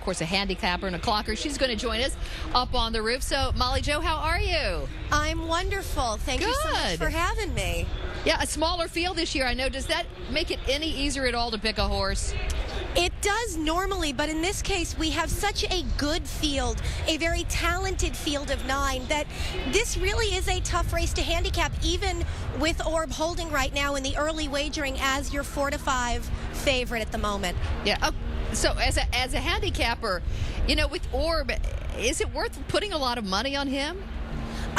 course, a handicapper and a clocker. She's going to join us up on the roof. So, Molly Jo, how are you? I'm wonderful. Thank you so much for having me. Yeah, a smaller field this year, I know. Does that make it any easier at all to pick a horse? It does normally, but in this case, we have such a good field, a very talented field of 9, that this really is a tough race to handicap, even with Orb holding right now in the early wagering as your 4-5 favorite at the moment. Yeah. Oh, so as a handicapper, you know, with Orb, is it worth putting a lot of money on him?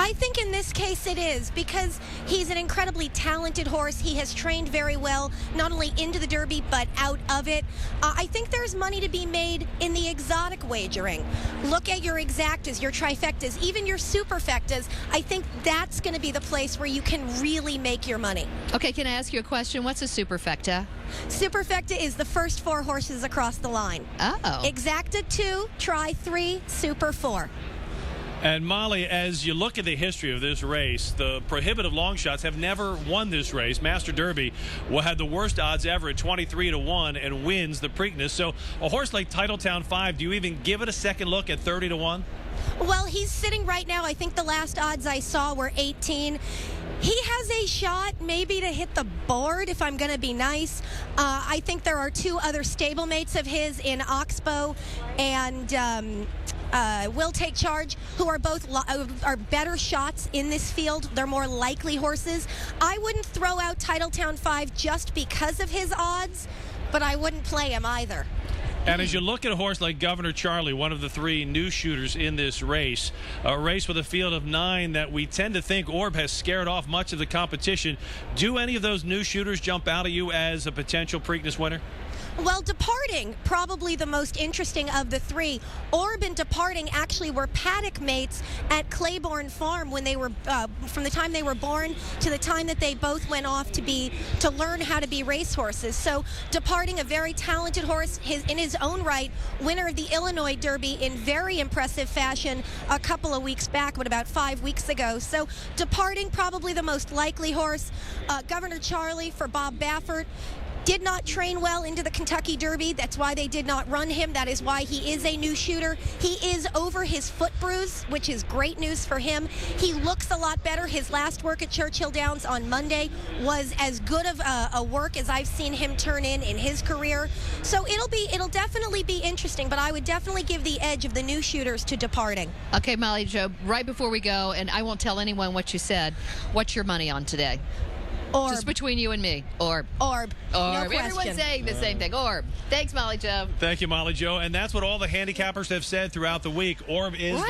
I think in this case it is, because he's an incredibly talented horse. He has trained very well, not only into the Derby, but out of it. I think there's money to be made in the exotic wagering. Look at your exactas, your trifectas, even your superfectas. I think that's going to be the place where you can really make your money. Okay, can I ask you a question? What's a superfecta? Superfecta is the first 4 horses across the line. Oh. Exacta 2, tri 3, super 4. And Molly, as you look at the history of this race, the prohibitive long shots have never won this race. Master Derby will have the worst odds ever at 23-1 and wins the Preakness. So a horse like Titletown 5, do you even give it a second look at 30-1? Well, he's sitting right now. I think the last odds I saw were 18. He has a shot maybe to hit the board, if I'm going to be nice. I think there are 2 other stablemates of his in Oxbow and Will Take Charge, who are both are better shots in this field. They're more likely horses. I wouldn't throw out Titletown 5 just because of his odds, but I wouldn't play him either. And as you look at a horse like Governor Charlie, one of the 3 new shooters in this race, a race with a field of 9 that we tend to think Orb has scared off much of the competition, do any of those new shooters jump out at you as a potential Preakness winner? Well, Departing, probably the most interesting of the 3. Orb and Departing actually were paddock mates at Claiborne Farm when they were, from the time they were born to the time that they both went off to learn how to be racehorses. So Departing, a very talented horse, in his own right, winner of the Illinois Derby in very impressive fashion a couple of weeks back, about 5 weeks ago. So Departing, probably the most likely horse. Governor Charlie for Bob Baffert did not train well into the Kentucky Derby. That's why they did not run him. That is why he is a new shooter. He is over his foot bruise, which is great news for him. He looks a lot better. His last work at Churchill Downs on Monday was as good of a work as I've seen him turn in his career. So it'll definitely be interesting, but I would definitely give the edge of the new shooters to Departing. Okay, Molly Jo, right before we go, and I won't tell anyone what you said, what's your money on today? Orb. Just between you and me. Orb. Orb. No question. Everyone's saying the same thing. Orb. Thanks, Molly Jo. Thank you, Molly Jo. And that's what all the handicappers have said throughout the week. Orb is